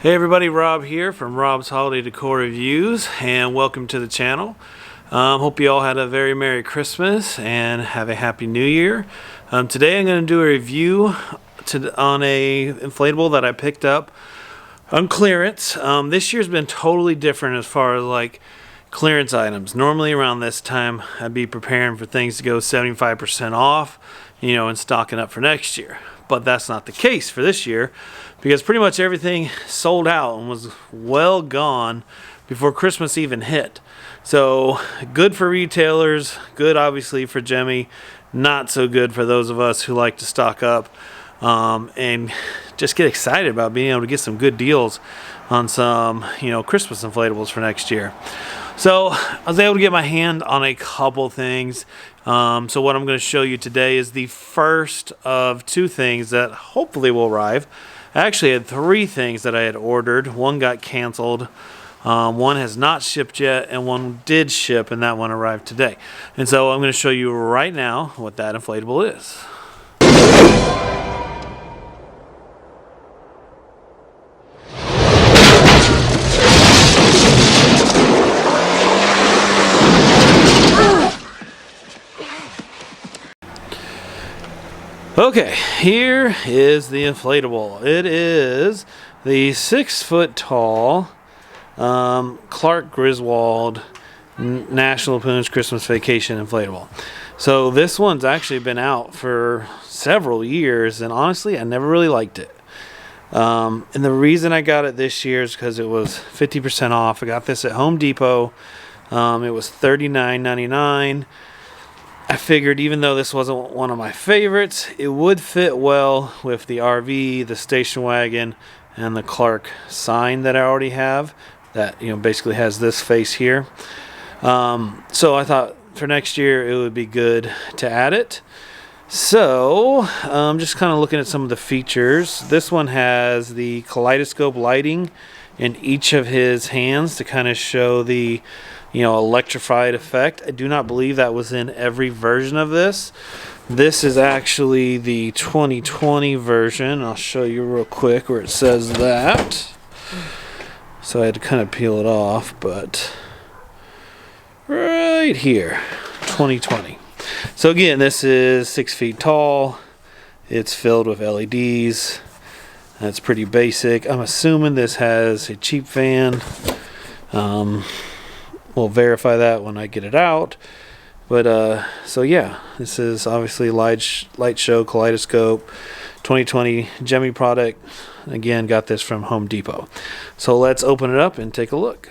Hey everybody, Rob here from Rob's Holiday Decor Reviews, and welcome to the channel. Hope you all had a very Merry Christmas and have a Happy New Year. Today I'm going to do a review on a inflatable that I picked up on clearance. This year's been totally different as far as like clearance items. Normally around this time I'd be preparing for things to go 75% off, and stocking up for next year. But that's not the case for this year, because pretty much everything sold out and was well gone before Christmas even hit. So good for retailers, good obviously for Gemmy, not so good for those of us who like to stock up and just get excited about being able to get some good deals on some Christmas inflatables for next year. So I was able to get my hand on a couple things. So what I'm going to show you today is the first of two things that hopefully will arrive. I actually had three things that I had ordered. One got canceled, one has not shipped yet, and one did ship, and that one arrived today. And so I'm going to show you right now what that inflatable is. Okay, here is the inflatable. It is the 6-foot tall Clark Griswold National Lampoon's Christmas Vacation inflatable. So this one's actually been out for several years, and honestly I never really liked it. And the reason I got it this year is because it was 50% off. I got this at Home Depot. It was $39.99. I figured even though this wasn't one of my favorites, it would fit well with the RV, the station wagon, and the Clark sign that I already have that basically has this face here. So I thought for next year it would be good to add it. So just kind of looking at some of the features. This one has the kaleidoscope lighting in each of his hands to kind of show the electrified effect. I do not believe that was in every version of this. This is actually the 2020 version. I'll show you real quick where it says that. So I had to kind of peel it off, but right here, 2020. So again, this is 6 feet tall. It's filled with LEDs. That's pretty basic. I'm assuming this has a cheap fan. We'll verify that when I get it out. But so yeah, this is obviously light show kaleidoscope 2020 Gemmy product. Again, got this from Home Depot. So let's open it up and take a look.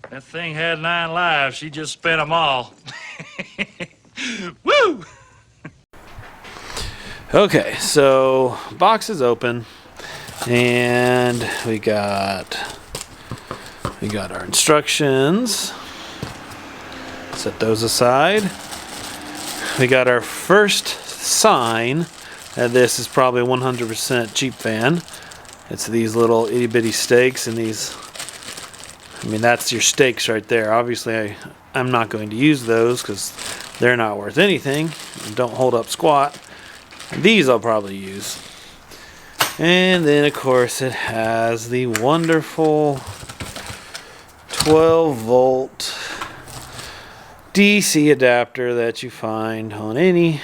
That thing had 9 lives. She just spent them all. Woo! Okay, so box is open, and we got our instructions. Set those aside. We got our first sign that this is probably 100% cheap fan. It's these little itty bitty stakes, and these, that's your stakes right there. Obviously I'm not going to use those because they're not worth anything and don't hold up squat. These I'll probably use. And then of course it has the wonderful 12-volt DC adapter that you find on any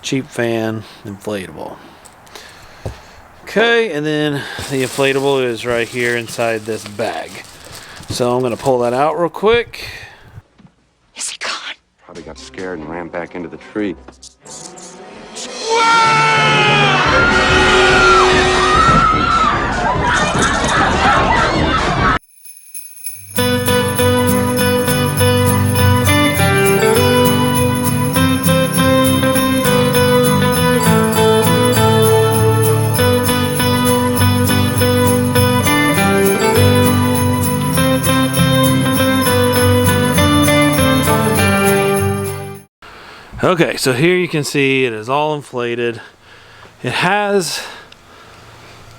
cheap fan inflatable. Okay, and then the inflatable is right here inside this bag. So I'm going to pull that out real quick. Is he gone? Probably got scared and ran back into the tree. Okay, so here you can see it is all inflated. It has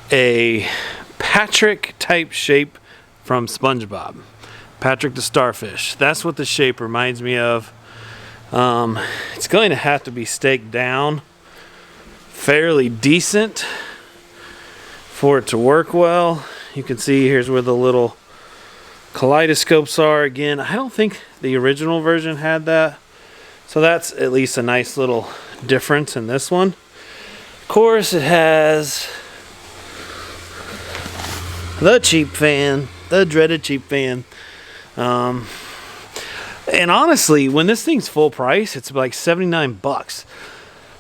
a Patrick type shape from SpongeBob. Patrick the Starfish. That's what the shape reminds me of. It's going to have to be staked down fairly decent for it to work well. You can see here's where the little kaleidoscopes are. Again, I don't think the original version had that, so that's at least a nice little difference in this one. Of course, it has the cheap fan, the dreaded cheap fan. And honestly, when this thing's full price, it's like 79 bucks,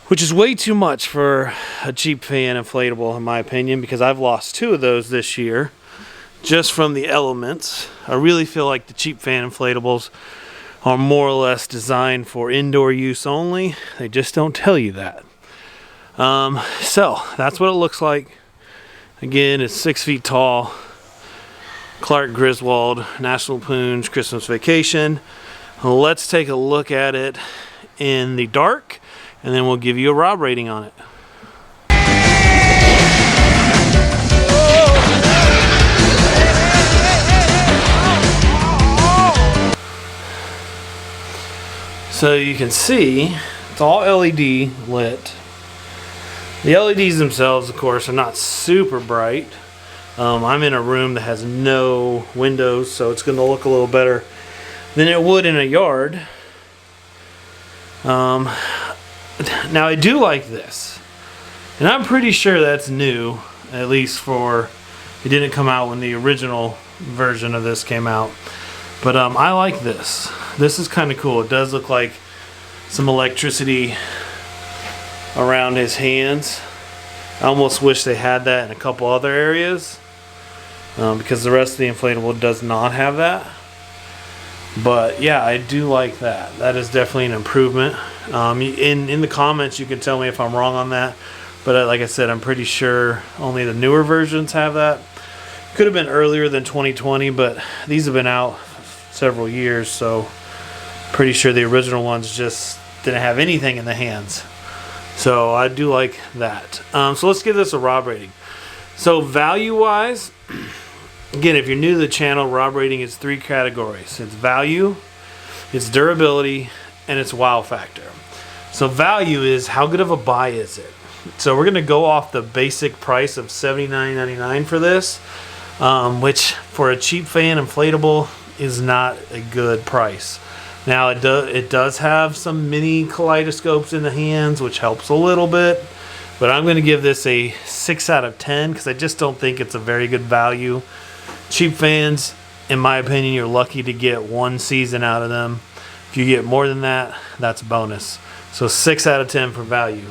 which is way too much for a cheap fan inflatable in my opinion, because I've lost 2 of those this year just from the elements. I really feel like the cheap fan inflatables are more or less designed for indoor use only. They just don't tell you that. So that's what it looks like. Again, it's 6 feet tall. Clark Griswold, National Lampoon's Christmas Vacation. Let's take a look at it in the dark, and then we'll give you a Rob rating on it. So you can see it's all LED lit. The LEDs themselves, of course, are not super bright. I'm in a room that has no windows, so it's going to look a little better than it would in a yard. Now I do like this, and I'm pretty sure that's new, at least for, it didn't come out when the original version of this came out, but I like this. This is kind of cool. It does look like some electricity around his hands. I almost wish they had that in a couple other areas, because the rest of the inflatable does not have that. But yeah, I do like that. That is definitely an improvement. In the comments, you can tell me if I'm wrong on that. But like I said, I'm pretty sure only the newer versions have that. Could have been earlier than 2020, but these have been out several years, so pretty sure the original ones just didn't have anything in the hands. So I do like that. So let's give this a Rob rating. So value-wise, again, if you're new to the channel, Rob rating is 3 categories. It's value, it's durability, and it's wow factor. So value is how good of a buy is it? So we're going to go off the basic price of $79.99 for this, which for a cheap fan inflatable is not a good price. Now it does have some mini kaleidoscopes in the hands, which helps a little bit, but I'm going to give this a 6 out of 10 because I just don't think it's a very good value. Cheap fans, in my opinion, you're lucky to get 1 season out of them. If you get more than that, that's a bonus. So 6 out of 10 for value.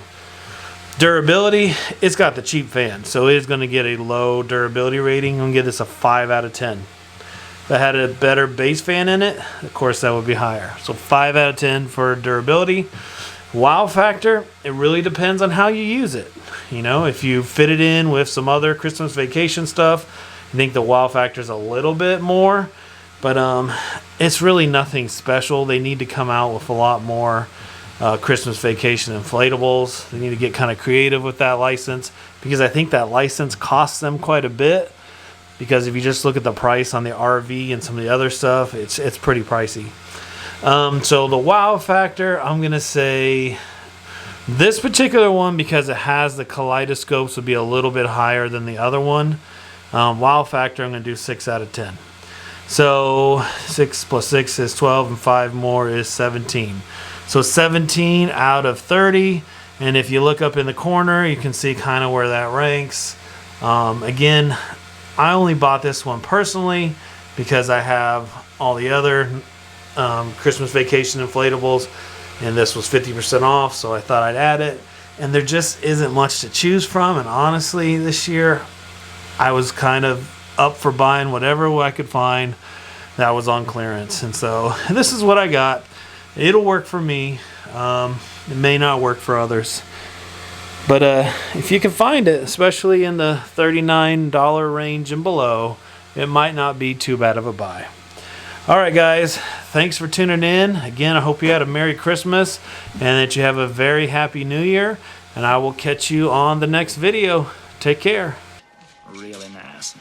Durability, it's got the cheap fan, so it is going to get a low durability rating. I'm going to give this a 5 out of 10. If I had a better base fan in it, of course that would be higher. So 5 out of 10 for durability. Wow factor, it really depends on how you use it. You know, if you fit it in with some other Christmas Vacation stuff, I think the wow factor is a little bit more, but it's really nothing special. They need to come out with a lot more Christmas Vacation inflatables. They need to get kind of creative with that license, because I think that license costs them quite a bit. Because if you just look at the price on the RV and some of the other stuff, it's pretty pricey. So the wow factor, I'm going to say this particular one, because it has the kaleidoscopes, would be a little bit higher than the other one. Wow factor, I'm going to do 6 out of 10. So 6 plus 6 is 12, and 5 more is 17. So 17 out of 30. And if you look up in the corner, you can see kind of where that ranks. Again, I only bought this one personally because I have all the other Christmas Vacation inflatables, and this was 50% off, so I thought I'd add it. And there just isn't much to choose from, and honestly, this year I was kind of up for buying whatever I could find that was on clearance. And so this is what I got. It'll work for me. It may not work for others. But if you can find it, especially in the $39 range and below, it might not be too bad of a buy. All right, guys, thanks for tuning in. Again, I hope you had a Merry Christmas and that you have a very Happy New Year. And I will catch you on the next video. Take care. Really nice, huh?